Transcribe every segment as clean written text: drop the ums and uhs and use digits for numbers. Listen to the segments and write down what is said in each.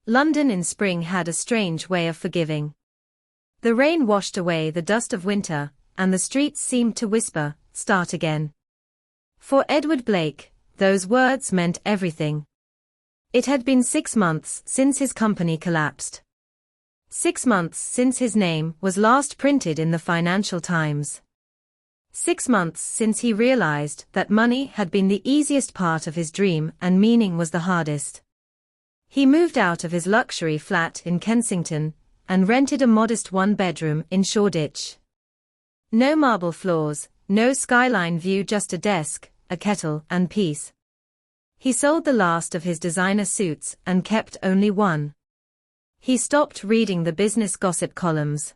London in spring had a strange way of forgiving. The rain washed away the dust of winter, and the streets seemed to whisper, "Start again." For Edward Blake, those words meant everything. It had been 6 months since his company collapsed. 6 months since his name was last printed in the Financial Times. 6 months since he realized that money had been the easiest part of his dream and meaning was the hardest. He moved out of his luxury flat in Kensington and rented a modest one-bedroom in Shoreditch. No marble floors, no skyline view, just a desk, a kettle, and peace. He sold the last of his designer suits and kept only one. He stopped reading the business gossip columns.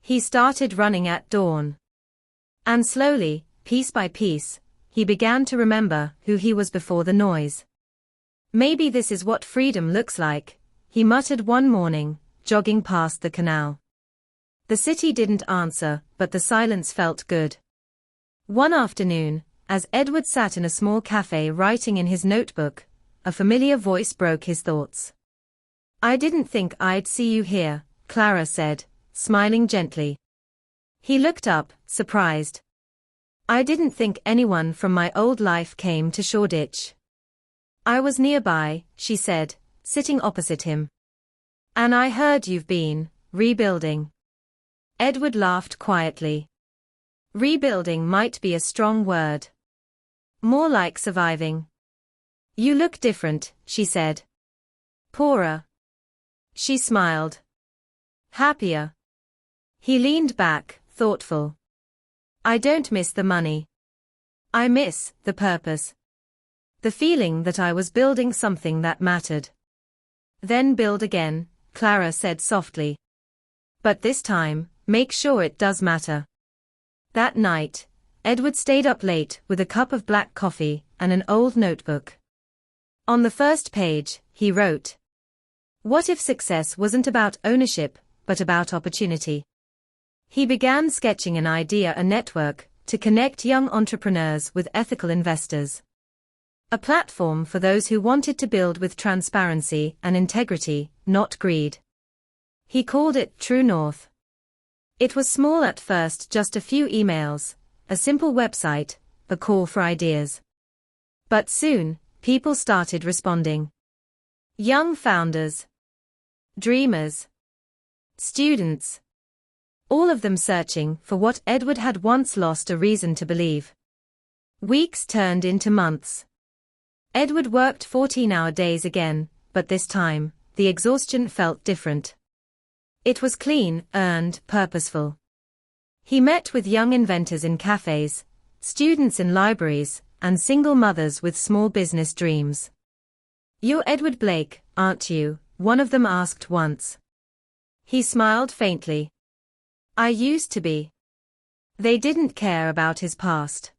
He started running at dawn. And slowly, piece by piece, he began to remember who he was before the noise. "Maybe this is what freedom looks like," he muttered one morning, jogging past the canal. The city didn't answer, but the silence felt good. One afternoon, as Edward sat in a small cafe writing in his notebook, a familiar voice broke his thoughts. "I didn't think I'd see you here," Clara said, smiling gently. He looked up, surprised. "I didn't think anyone from my old life came to Shoreditch." "I was nearby," she said, sitting opposite him. "And I heard you've been rebuilding." Edward laughed quietly. Rebuilding might be a strong word. More like surviving. "You look different," she said. "Poorer." She smiled. "Happier." He leaned back, thoughtful. "I don't miss the money. I miss the purpose. The feeling that I was building something that mattered." "Then build again," Clara said softly. "But this time, make sure it does matter." That night, Edward stayed up late with a cup of black coffee and an old notebook. On the first page, he wrote, "What if success wasn't about ownership, but about opportunity?" He began sketching an idea, a network to connect young entrepreneurs with ethical investors. A platform for those who wanted to build with transparency and integrity, not greed. He called it True North. It was small at first, just a few emails, a simple website, a call for ideas. But soon, people started responding. Young founders, dreamers, students. All of them searching for what Edward had once lost a reason to believe. Weeks turned into months. Edward worked 14-hour days again, but this time, the exhaustion felt different. It was clean, earned, purposeful. He met with young inventors in cafes, students in libraries, and single mothers with small business dreams. "You're Edward Blake, aren't you?" one of them asked once. He smiled faintly. "I used to be." They didn't care about his past.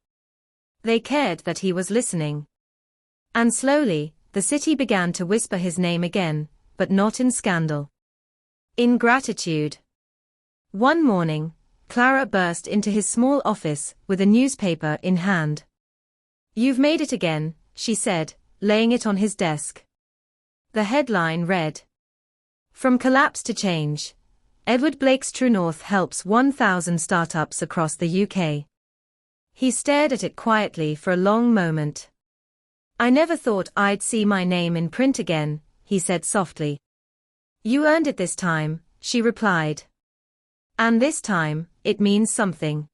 They cared that he was listening. And slowly, the city began to whisper his name again, but not in scandal. In gratitude. One morning, Clara burst into his small office with a newspaper in hand. "You've made it again," she said, laying it on his desk. The headline read, "From Collapse to Change. Edward Blake's True North helps 1,000 startups across the UK." He stared at it quietly for a long moment. "I never thought I'd see my name in print again," he said softly. "You earned it this time," she replied. "And this time, it means something."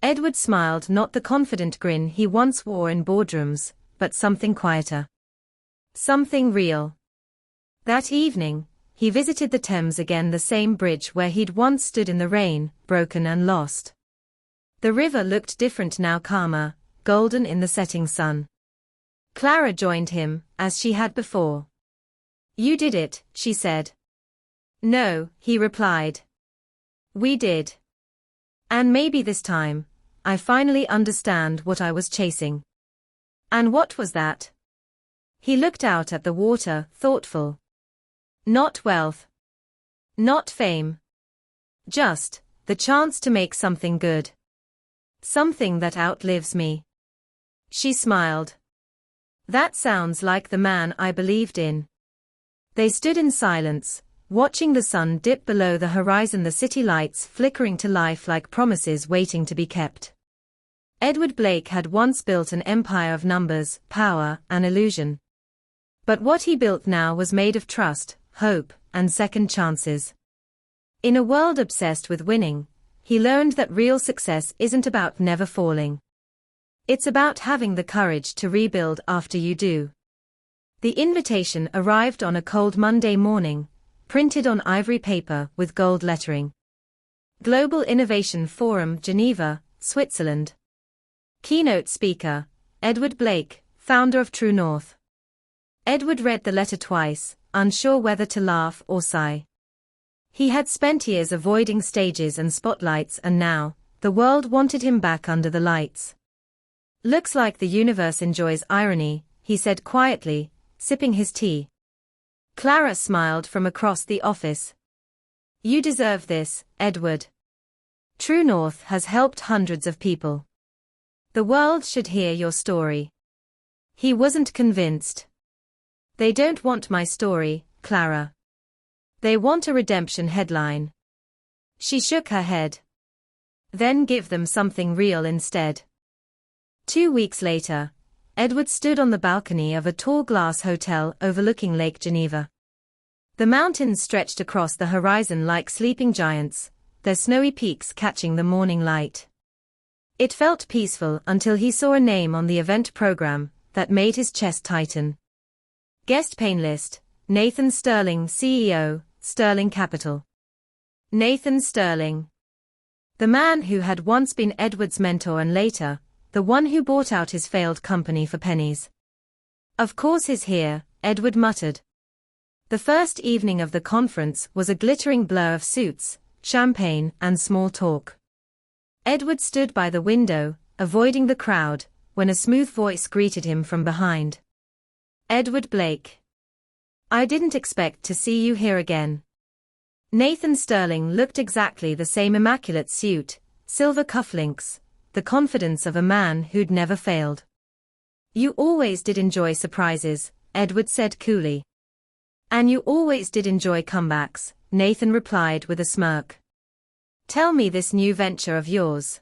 Edward smiled, not the confident grin he once wore in boardrooms, but something quieter. Something real. That evening, he visited the Thames again, the same bridge where he'd once stood in the rain, broken and lost. The river looked different now, calmer, golden in the setting sun. Clara joined him, as she had before. "You did it," she said. "No," he replied. "We did. And maybe this time, I finally understand what I was chasing." "And what was that?" He looked out at the water, thoughtful. "Not wealth. Not fame. Just the chance to make something good. Something that outlives me." She smiled. "That sounds like the man I believed in." They stood in silence, watching the sun dip below the horizon, the city lights flickering to life like promises waiting to be kept. Edward Blake had once built an empire of numbers, power, and illusion. But what he built now was made of trust, hope, and second chances. In a world obsessed with winning, he learned that real success isn't about never falling. It's about having the courage to rebuild after you do. The invitation arrived on a cold Monday morning, printed on ivory paper with gold lettering. Global Innovation Forum, Geneva, Switzerland. Keynote speaker, Edward Blake, founder of True North. Edward read the letter twice, unsure whether to laugh or sigh. He had spent years avoiding stages and spotlights, and now, the world wanted him back under the lights. "Looks like the universe enjoys irony," he said quietly, sipping his tea. Clara smiled from across the office. "You deserve this, Edward. True North has helped hundreds of people. The world should hear your story." He wasn't convinced. "They don't want my story, Clara. They want a redemption headline." She shook her head. "Then give them something real instead." 2 weeks later, Edward stood on the balcony of a tall glass hotel overlooking Lake Geneva. The mountains stretched across the horizon like sleeping giants, their snowy peaks catching the morning light. It felt peaceful until he saw a name on the event program that made his chest tighten. Guest pane list, Nathan Sterling, CEO, Sterling Capital. Nathan Sterling. The man who had once been Edward's mentor and later, the one who bought out his failed company for pennies. "Of course he's here," Edward muttered. The first evening of the conference was a glittering blur of suits, champagne, and small talk. Edward stood by the window, avoiding the crowd, when a smooth voice greeted him from behind. "Edward Blake. I didn't expect to see you here again." Nathan Sterling looked exactly the same: immaculate suit, silver cufflinks, the confidence of a man who'd never failed. "You always did enjoy surprises," Edward said coolly. "And you always did enjoy comebacks," Nathan replied with a smirk. "Tell me this new venture of yours.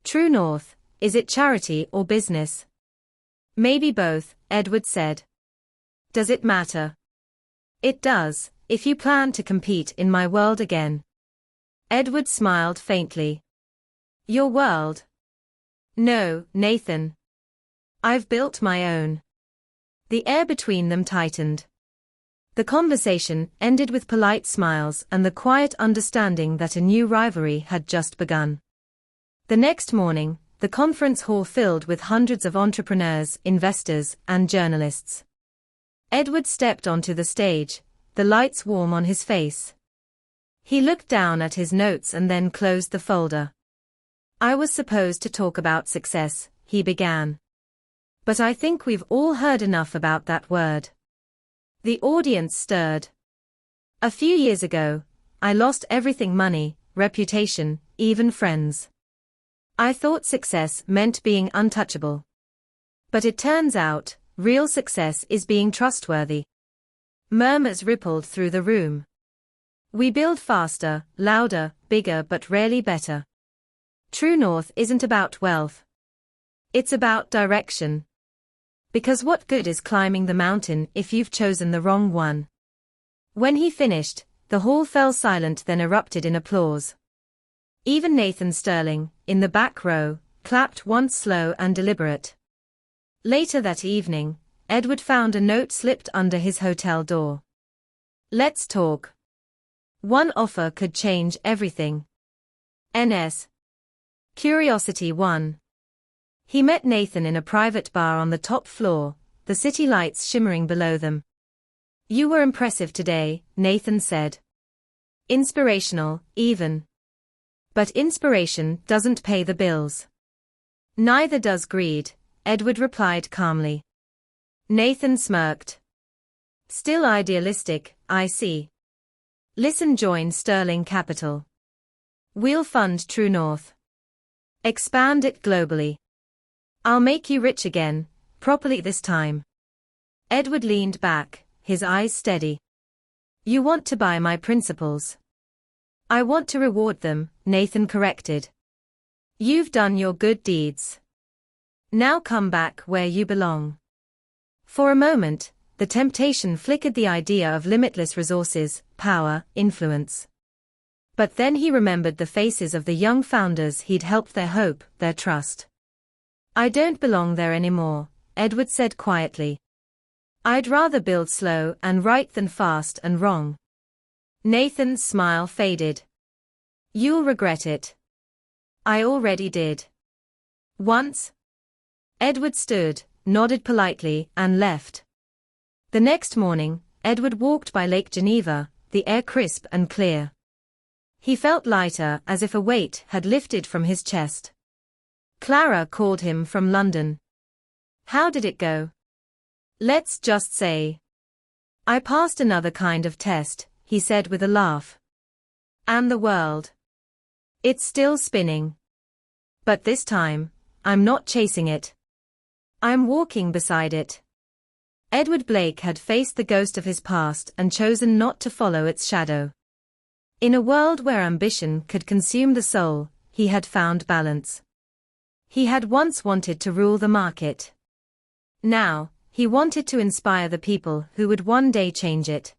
True North, is it charity or business?" "Maybe both," Edward said. "Does it matter?" "It does, if you plan to compete in my world again." Edward smiled faintly. "Your world?" "No, Nathan. I've built my own." The air between them tightened. The conversation ended with polite smiles and the quiet understanding that a new rivalry had just begun. The next morning, the conference hall filled with hundreds of entrepreneurs, investors, and journalists. Edward stepped onto the stage, the lights warm on his face. He looked down at his notes and then closed the folder. "I was supposed to talk about success," he began. "But I think we've all heard enough about that word." The audience stirred. "A few years ago, I lost everything: money, reputation, even friends. I thought success meant being untouchable. But it turns out, real success is being trustworthy." Murmurs rippled through the room. "We build faster, louder, bigger, but rarely better. True North isn't about wealth. It's about direction. Because what good is climbing the mountain if you've chosen the wrong one?" When he finished, the hall fell silent, then erupted in applause. Even Nathan Sterling, in the back row, clapped once, slow and deliberate. Later that evening, Edward found a note slipped under his hotel door. "Let's talk. One offer could change everything. NS. Curiosity 1." He met Nathan in a private bar on the top floor, the city lights shimmering below them. "You were impressive today," Nathan said. "Inspirational, even. But inspiration doesn't pay the bills." "Neither does greed," Edward replied calmly. Nathan smirked. "Still idealistic, I see. Listen, join Sterling Capital. We'll fund True North. Expand it globally. I'll make you rich again, properly this time." Edward leaned back, his eyes steady. You want to buy my principles. I want to reward them, Nathan corrected. You've done your good deeds. Now come back where you belong. For a moment, the temptation flickered the idea of limitless resources, power, influence. But then he remembered the faces of the young founders he'd helped, their hope, their trust. I don't belong there anymore, Edward said quietly. I'd rather build slow and right than fast and wrong. Nathan's smile faded. You'll regret it. I already did. Once. Edward stood, nodded politely, and left. The next morning, Edward walked by Lake Geneva, the air crisp and clear. He felt lighter, as if a weight had lifted from his chest. Clara called him from London. How did it go? Let's just say, I passed another kind of test, he said with a laugh. And the world? It's still spinning. But this time, I'm not chasing it. I'm walking beside it. Edward Blake had faced the ghost of his past and chosen not to follow its shadow. In a world where ambition could consume the soul, he had found balance. He had once wanted to rule the market. Now, he wanted to inspire the people who would one day change it.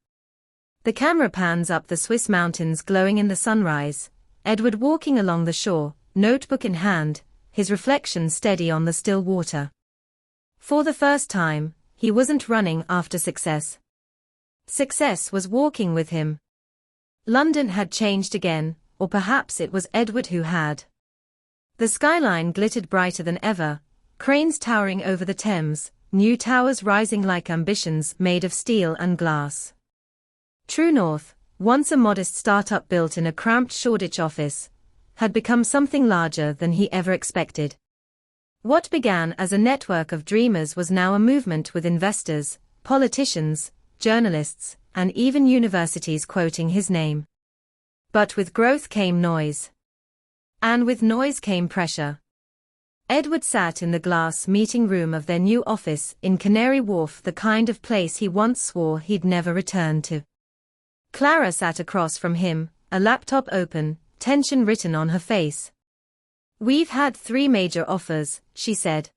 The camera pans up the Swiss mountains glowing in the sunrise, Edward walking along the shore, notebook in hand, his reflection steady on the still water. For the first time, he wasn't running after success. Success was walking with him. London had changed again, or perhaps it was Edward who had. The skyline glittered brighter than ever, cranes towering over the Thames, new towers rising like ambitions made of steel and glass. True North, once a modest startup built in a cramped Shoreditch office, had become something larger than he ever expected. What began as a network of dreamers was now a movement with investors, politicians, journalists, and even universities quoting his name. But with growth came noise. And with noise came pressure. Edward sat in the glass meeting room of their new office in Canary Wharf, the kind of place he once swore he'd never return to. Clara sat across from him, a laptop open, tension written on her face. We've had 3 major offers, she said.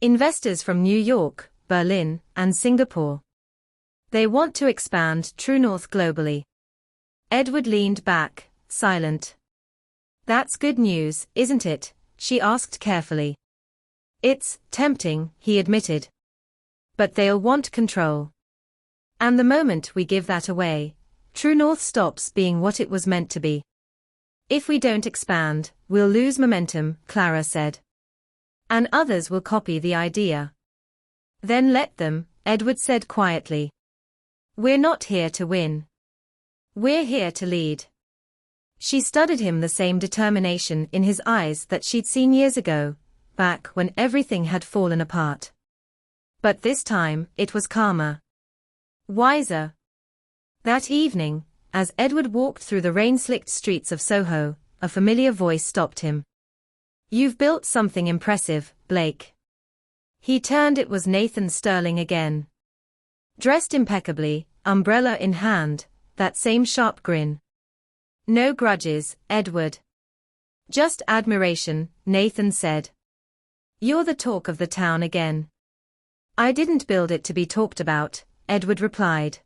Investors from New York, Berlin, and Singapore. They want to expand True North globally. Edward leaned back, silent. That's good news, isn't it? She asked carefully. It's tempting, he admitted. But they'll want control. And the moment we give that away, True North stops being what it was meant to be. If we don't expand, we'll lose momentum, Clara said. And others will copy the idea. Then let them, Edward said quietly. We're not here to win. We're here to lead. She studied him, the same determination in his eyes that she'd seen years ago, back when everything had fallen apart. But this time, it was calmer. Wiser. That evening, as Edward walked through the rain-slicked streets of Soho, a familiar voice stopped him. You've built something impressive, Blake. He turned. It was Nathan Sterling again. Dressed impeccably, umbrella in hand, that same sharp grin. No grudges, Edward. Just admiration, Nathan said. You're the talk of the town again. I didn't build it to be talked about, Edward replied.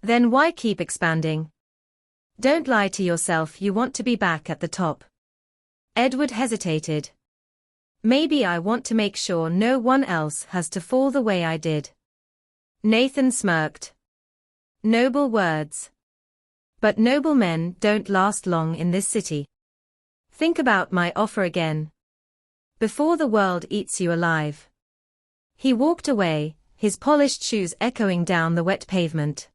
Then why keep expanding? Don't lie to yourself, you want to be back at the top. Edward hesitated. Maybe I want to make sure no one else has to fall the way I did. Nathan smirked. Noble words. But noble men don't last long in this city. Think about my offer again. Before the world eats you alive. He walked away, his polished shoes echoing down the wet pavement.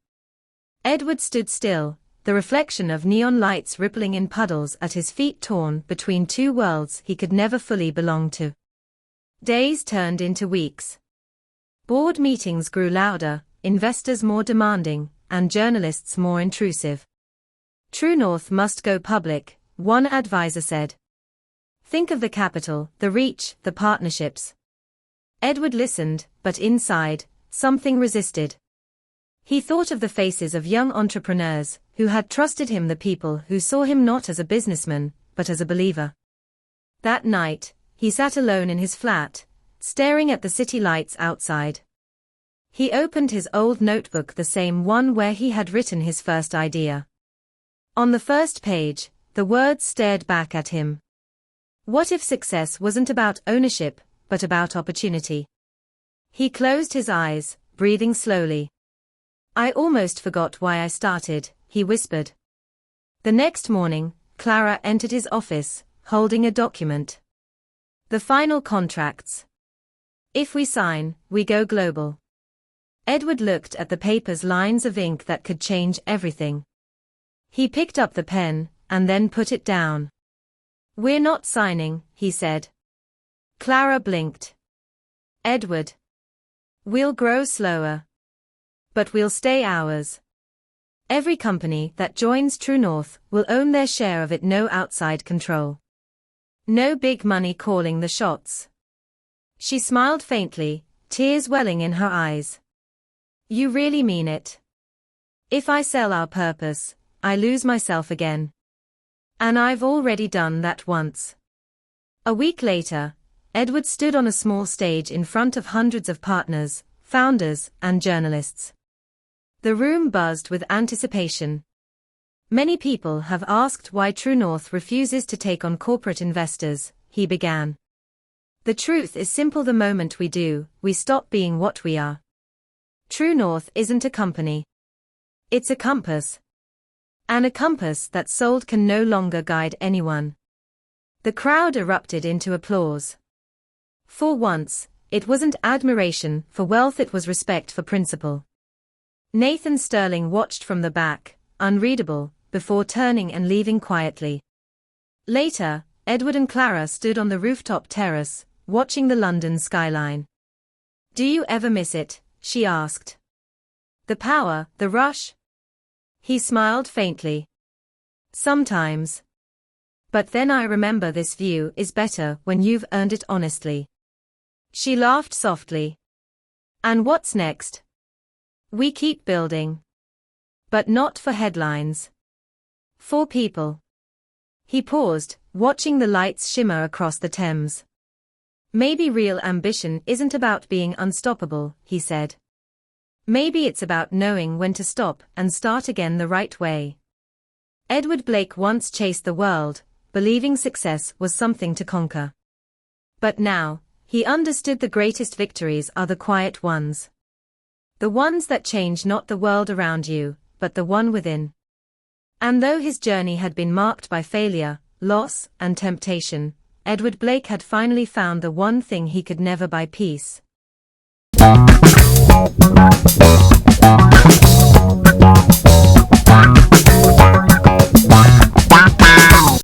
Edward stood still, the reflection of neon lights rippling in puddles at his feet, torn between 2 worlds he could never fully belong to. Days turned into weeks. Board meetings grew louder, investors more demanding, and journalists more intrusive. True North must go public, one advisor said. Think of the capital, the reach, the partnerships. Edward listened, but inside, something resisted. He thought of the faces of young entrepreneurs who had trusted him, the people who saw him not as a businessman, but as a believer. That night, he sat alone in his flat, staring at the city lights outside. He opened his old notebook, the same one where he had written his first idea. On the first page, the words stared back at him. What if success wasn't about ownership, but about opportunity? He closed his eyes, breathing slowly. I almost forgot why I started, he whispered. The next morning, Clara entered his office, holding a document. The final contracts. If we sign, we go global. Edward looked at the paper's lines of ink that could change everything. He picked up the pen, and then put it down. We're not signing, he said. Clara blinked. Edward. We'll grow slower. But we'll stay ours. Every company that joins True North will own their share of it, no outside control. No big money calling the shots. She smiled faintly, tears welling in her eyes. You really mean it? If I sell our purpose, I lose myself again. And I've already done that once. A week later, Edward stood on a small stage in front of hundreds of partners, founders, and journalists. The room buzzed with anticipation. Many people have asked why True North refuses to take on corporate investors, he began. The truth is simple: the moment we do, we stop being what we are. True North isn't a company. It's a compass. And a compass that's sold can no longer guide anyone. The crowd erupted into applause. For once, it wasn't admiration for wealth, it was respect for principle. Nathan Sterling watched from the back, unreadable, before turning and leaving quietly. Later, Edward and Clara stood on the rooftop terrace, watching the London skyline. Do you ever miss it? She asked. The power, the rush? He smiled faintly. Sometimes. But then I remember this view is better when you've earned it honestly. She laughed softly. And what's next? We keep building. But not for headlines. For people. He paused, watching the lights shimmer across the Thames. Maybe real ambition isn't about being unstoppable, he said. Maybe it's about knowing when to stop and start again the right way. Edward Blake once chased the world, believing success was something to conquer. But now, he understood the greatest victories are the quiet ones. The ones that change not the world around you, but the one within. And though his journey had been marked by failure, loss, and temptation, Edward Blake had finally found the one thing he could never buy: peace.